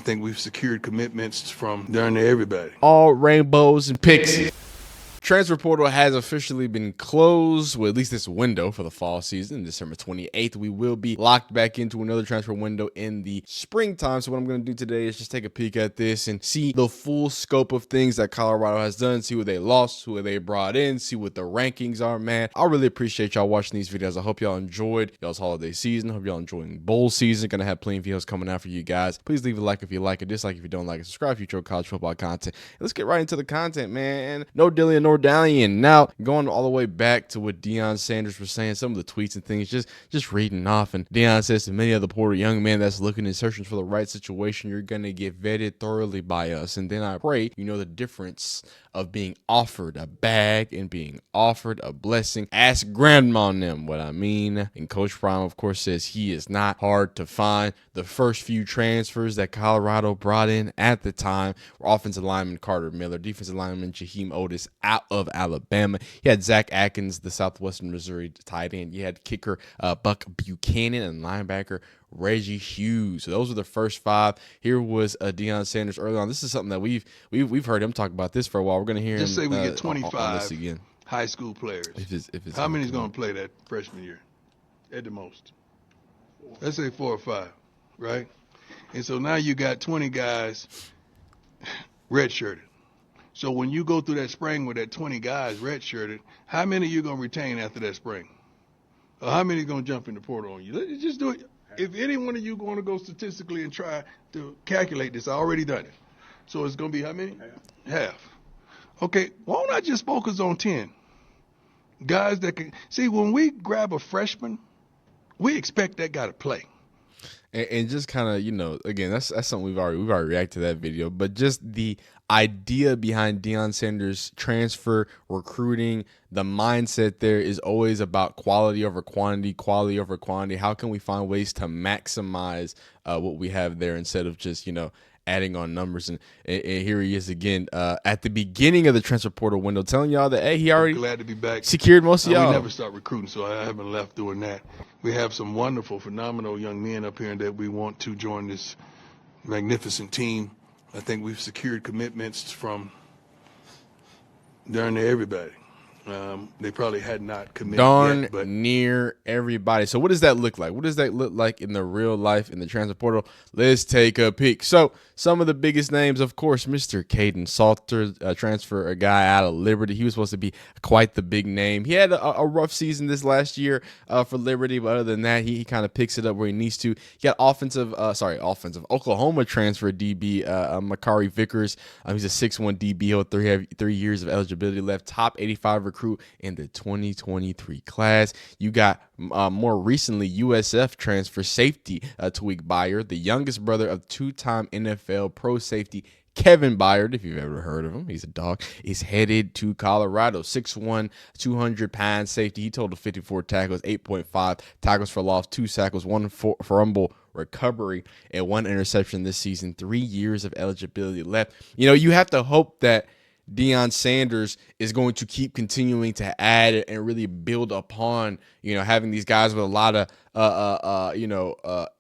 think we've secured commitments from darn near everybody. All rainbows and picks. Transfer portal has officially been closed, well, at least this window for the fall season, December 28th. We will be locked back into another transfer window in the springtime. So what I'm going to do today is just take a peek at this and see the full scope of things that Colorado has done, see who they lost, who they brought in, see what the rankings are, man. I really appreciate y'all watching these videos. I hope y'all enjoyed y'all's holiday season. Hope y'all enjoying bowl season. Gonna have plenty of videos coming out for you guys. Please leave a like if you like it, dislike if you don't like it, subscribe if you enjoy college football content. Let's get right into the content, man. No dilly nor dallying. Now, going all the way back to what Deion Sanders was saying, some of the tweets and things, just reading off. And Deion says to many of the poor young men that's looking and searching for the right situation, you're going to get vetted thoroughly by us. And then I pray you know the difference of being offered a bag and being offered a blessing. Ask grandma on them what I mean. And Coach Prime, of course, says he is not hard to find. The first few transfers that Colorado brought in at the time were offensive lineman Carter Miller, defensive lineman Jaheim Otis out of Alabama. You had Zach Atkins, the Southwestern Missouri tight end. You had kicker Buck Buchanan and linebacker Reggie Hughes. So those were the first five. Here was Deion Sanders early on. This is something that we've heard him talk about this for a while. We're going to hear Just him say we get on 25 this again. high school players. If it's How many is going to play that freshman year at the most? Let's say 4 or 5, right? And so now you got 20 guys redshirted. So when you go through that spring with that 20 guys redshirted, how many are you going to retain after that spring? Or how many are going to jump in the portal on you? Let's just do it. If any one of you going to go statistically and try to calculate this, I already done it. So it's going to be how many? Half. Okay, why don't I just focus on 10? Guys that can – see, when we grab a freshman, we expect that guy to play. And just kind of, again, that's something we've already reacted to that video, but just the idea behind Deion Sanders' transfer recruiting, the mindset there is always about quality over quantity, quality over quantity. How can we find ways to maximize what we have there instead of just, adding on numbers? And here he is again at the beginning of the transfer portal window telling y'all that, hey, he already glad to be back. Secured most of y'all. We never start recruiting, so I haven't left doing that. We have some wonderful, phenomenal young men up here that we want to join this magnificent team. I think we've secured commitments from darn near everybody. They probably had not committed yet, but near everybody. So what does that look like? What does that look like in the real life in the transfer portal? Let's take a peek. So some of the biggest names, of course, Mr. Deion Sanders, transfer, a guy out of Liberty. He was supposed to be quite the big name. He had a rough season this last year for Liberty, but other than that, he kind of picks it up where he needs to. He got offensive Oklahoma transfer DB, Makari Vickers. He's a 6'1" DB. He'll 3 years of eligibility left. Top 85 recruit in the 2023 class. You got more recently USF transfer safety Tariq Byard, the youngest brother of two-time NFL pro safety Kevin Byard, if you've ever heard of him, he's a dog, is headed to Colorado. 6'1", 200-pound safety. He totaled 54 tackles, 8.5 tackles for loss, 2 sacks, 1 fumble recovery, and 1 interception this season. 3 years of eligibility left. You have to hope that Deion Sanders is going to keep continuing to add and really build upon, having these guys with a lot of,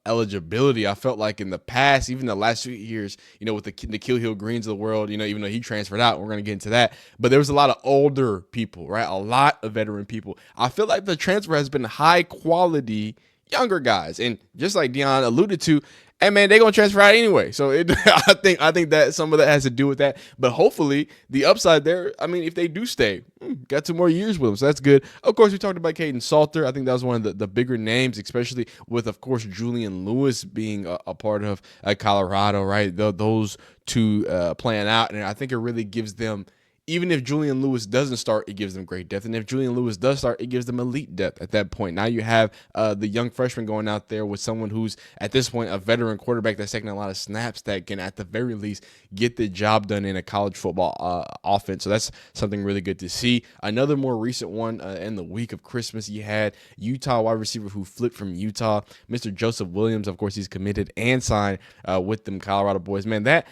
eligibility. I felt like in the past, even the last few years, with the Kill Hill Greens of the world, even though he transferred out, we're going to get into that. But there was a lot of older people, right? A lot of veteran people. I feel like the transfer has been high quality younger guys. And just like Deion alluded to, hey man, they're gonna transfer out anyway. So I think that some of that has to do with that. But hopefully the upside there, if they do stay, got 2 more years with them. So that's good. Of course, we talked about Deion Sanders. I think that was one of the bigger names, especially with, of course, Julian Lewis being a part of Colorado, right? Those two playing out. And I think it really gives them, even if Julian Lewis doesn't start, it gives them great depth. And if Julian Lewis does start, it gives them elite depth at that point. Now you have the young freshman going out there with someone who's, at this point, a veteran quarterback that's taking a lot of snaps that can, at the very least, get the job done in a college football offense. So that's something really good to see. Another more recent one in the week of Christmas, you had Utah wide receiver who flipped from Utah, Mr. Joseph Williams. Of course, he's committed and signed with them Colorado boys. Man, that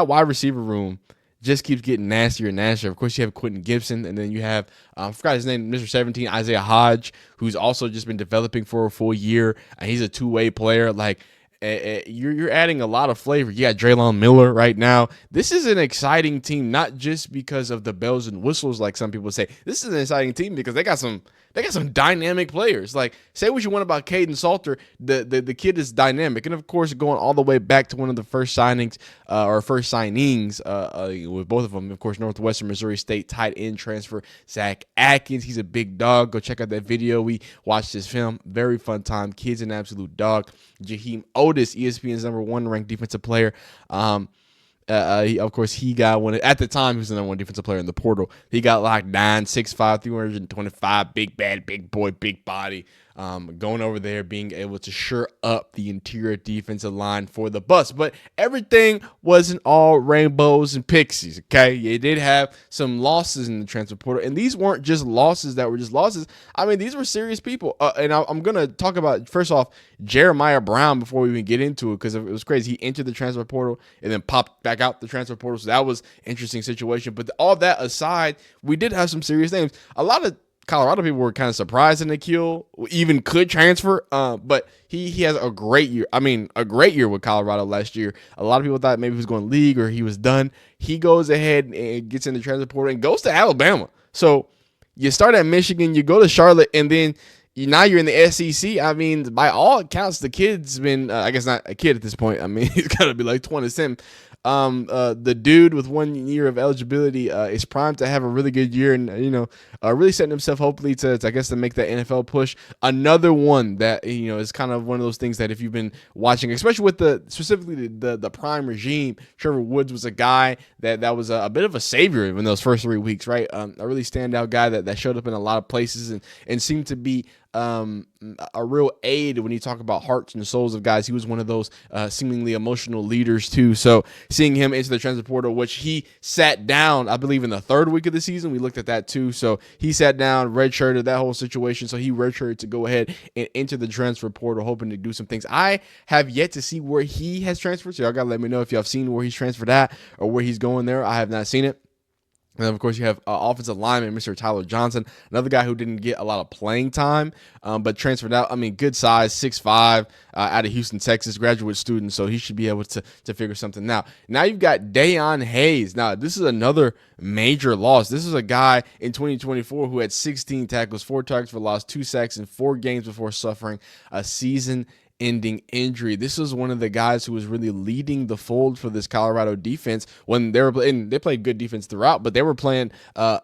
wide receiver room just keeps getting nastier and nastier. Of course, you have Quentin Gibson, and then you have, I forgot his name, Mr. 17, Isaiah Hodge, who's also just been developing for a full year. And he's a two-way player. Like, you're adding a lot of flavor. You got Draylon Miller right now. This is an exciting team, not just because of the bells and whistles, like some people say. This is an exciting team because they got some dynamic players. Like, say what you want about Caden Salter, the kid is dynamic, and of course, going all the way back to one of the first signings with both of them, of course, Northwestern Missouri State tight end transfer Zach Atkins. He's a big dog. Go check out that video. We watched this film. Very fun time. Kid's an absolute dog. Jaheim Otis, ESPN's #1 ranked defensive player. He got one at the time. He was the #1 defensive player in the portal. He got locked 9, 6'5", 325, big bad, big boy, big body. Going over there, being able to shore up the interior defensive line for the Bucks. But everything wasn't all rainbows and pixies, okay? You did have some losses in the transfer portal, and these weren't just losses that were just losses. I mean, these were serious people. And I'm going to talk about, first off, Jeremiah Brown before we even get into it, because it was crazy. He entered the transfer portal and then popped back out the transfer portal, so that was an interesting situation. But all that aside, we did have some serious names. A lot of Colorado people were kind of surprised that Nikhil even could transfer, but he has a great year. I mean, a great year with Colorado last year. A lot of people thought maybe he was going to league or he was done. He goes ahead and gets in the transfer portal and goes to Alabama. So you start at Michigan, you go to Charlotte, and then now you're in the SEC. I mean, by all accounts, the kid's been, I guess not a kid at this point. I mean, he's got to be like 27. The dude with 1 year of eligibility is primed to have a really good year, and really setting himself hopefully to make that NFL push. Another one that is kind of one of those things that if you've been watching, especially with specifically the prime regime, Trevor Woods was a guy that was a bit of a savior in those first 3 weeks, right? A really standout guy that showed up in a lot of places and seemed to be a real aid when you talk about hearts and souls of guys. He was one of those seemingly emotional leaders too. So seeing him into the transfer portal, which he sat down, I believe in the 3rd week of the season, we looked at that too. So he sat down, redshirted that whole situation. So he redshirted to go ahead and enter the transfer portal, hoping to do some things. I have yet to see where he has transferred. So y'all gotta let me know if y'all have seen where he's transferred at or where he's going there. I have not seen it. And then, of course, you have offensive lineman, Mr. Tyler Johnson, another guy who didn't get a lot of playing time, but transferred out. I mean, good size, 6'5", out of Houston, Texas, graduate student, so he should be able to figure something out. Now you've got Deion Hayes. Now, this is another major loss. This is a guy in 2024 who had 16 tackles, 4 targets for loss, 2 sacks in 4 games before suffering a season-ending injury. This was one of the guys who was really leading the fold for this Colorado defense when they were playing. They played good defense throughout, but they were playing,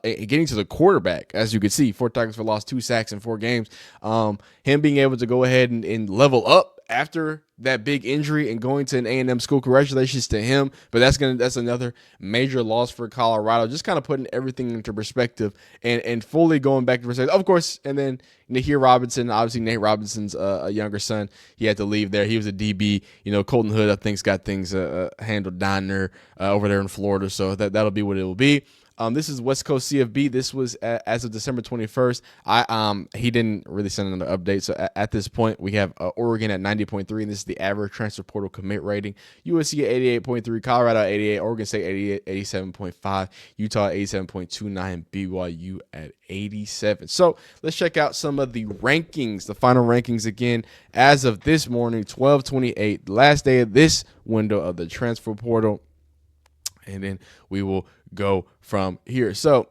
getting to the quarterback, as you can see, 4 targets for loss, 2 sacks in 4 games. Him being able to go ahead and level up after that big injury and going to an A&M school, congratulations to him. But that's another major loss for Colorado. Just kind of putting everything into perspective and fully going back to perspective. Of course, and then Nahir Robinson, obviously Nate Robinson's a younger son. He had to leave there. He was a DB. Colton Hood, I think, got things handled down there over there in Florida. So that'll be what it will be. This is West Coast CFB. This was as of December 21st. He didn't really send another update. So at this point, we have Oregon at 90.3, and this is the average transfer portal commit rating. USC at 88.3, Colorado at 88, Oregon State 88, 87.5, Utah at 87.29, BYU at 87. So let's check out some of the rankings, the final rankings again as of this morning, 12/28, last day of this window of the transfer portal. And then we will go from here. So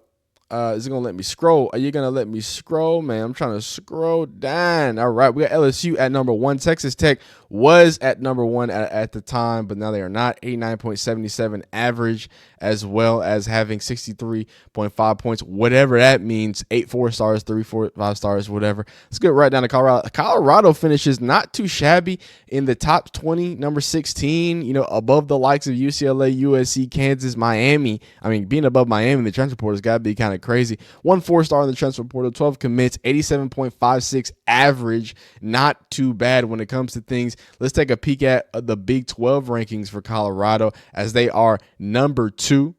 is it going to let me scroll? Are you going to let me scroll? Man, I'm trying to scroll down. All right, we got LSU at number 1. Texas Tech was at number 1 at the time, but now they are not. 89.77 average, as well as having 63.5 points, whatever that means. 8 4-stars, 3 4 5-stars, whatever. Let's get right down to Colorado. Colorado finishes not too shabby in the top 20, number 16, above the likes of UCLA, USC, Kansas, Miami. I mean, being above Miami in the transfer portal has got to be kind of crazy. 1 4-star in the transfer portal, 12 commits, 87.56 average. Not too bad when it comes to things. Let's take a peek at the Big 12 rankings for Colorado, as they are number 2,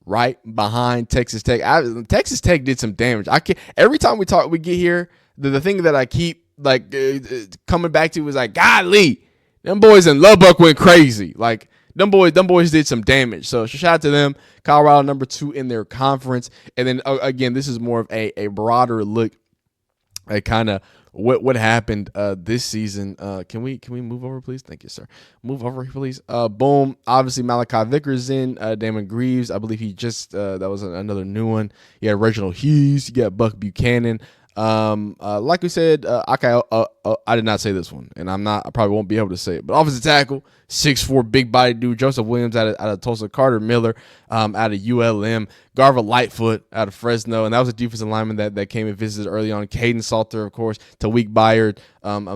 right behind Texas Tech. Texas Tech did some damage. Every time we get here, the thing that I keep coming back to is golly, them boys in Lubbock went crazy. Them boys did some damage. So shout out to them. Colorado number 2 in their conference. And then again, this is more of a broader look at kind of what happened this season. Can we move over, please? Thank you, sir. Move over, please. Boom. Obviously, Malachi Vickers in. Damon Greaves, I believe he just that was another new one. You got Reginald Hughes. You got Buck Buchanan. Like we said, I did not say this one, and I probably won't be able to say it, but offensive tackle, 6'4", big body dude, Joseph Williams out of Tulsa, Carter Miller, out of ULM, Garva Lightfoot out of Fresno, and that was a defensive lineman that came and visited early on. Caden Salter, of course, Tawik Byard,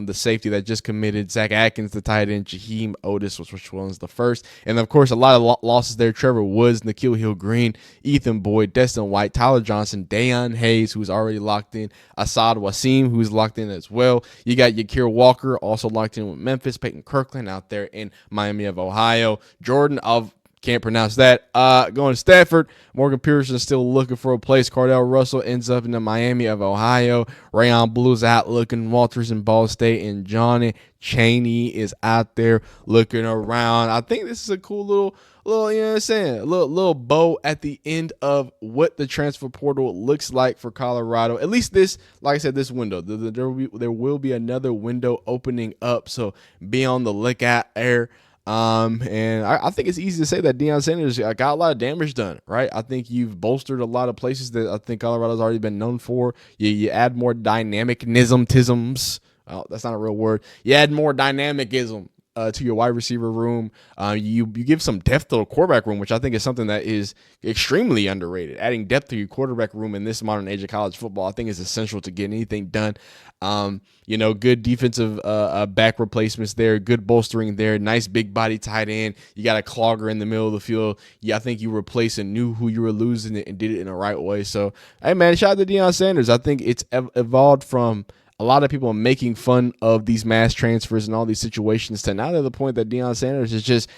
the safety that just committed, Zach Atkins, the tight end, Jaheim Otis, which was the first, and of course a lot of losses there. Trevor Woods, Nikhil Hill Green, Ethan Boyd, Destin White, Tyler Johnson, Dayon Hayes, who's already locked in, Asad Wasim, who's locked in as well. You got Yakir Walker, also locked in with Memphis, Peyton Kirkland out there in Miami of Ohio, Jordan of can't pronounce that. Going to Stafford. Morgan Pearson is still looking for a place. Cardell Russell ends up in the Miami of Ohio. Rayon Blue's out looking. Walters in Ball State. And Johnny Chaney is out there looking around. I think this is a cool little, you know what I'm saying? A little bow at the end of what the transfer portal looks like for Colorado. At least this, like I said, this window. There will be another window opening up. So be on the lookout there. And I think it's easy to say that Deion Sanders got a lot of damage done, right? I think you've bolstered a lot of places that I think Colorado's already been known for. You add more dynamicisms. Oh, that's not a real word. You add more dynamicism to your wide receiver room. You give some depth to the quarterback room, which I think is something that is extremely underrated. Adding depth to your quarterback room in this modern age of college football, I think is essential to getting anything done. Good defensive back replacements there, good bolstering there, nice big body tight end. You got a clogger in the middle of the field. Yeah, I think you replaced and knew who you were losing and did it in the right way. So, hey, man, shout out to Deion Sanders. I think it's evolved from a lot of people making fun of these mass transfers and all these situations to now to the point that Deion Sanders is just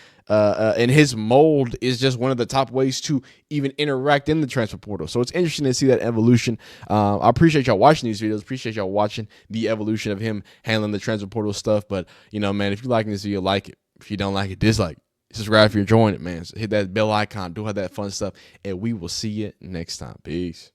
in his mold is just one of the top ways to even interact in the transfer portal. So it's interesting to see that evolution. I appreciate y'all watching these videos. Appreciate y'all watching the evolution of him handling the transfer portal stuff. But, man, if you're liking this video, like it. If you don't like it, dislike it. Subscribe if you're enjoying it, man. So hit that bell icon. Do all that fun stuff. And we will see you next time. Peace.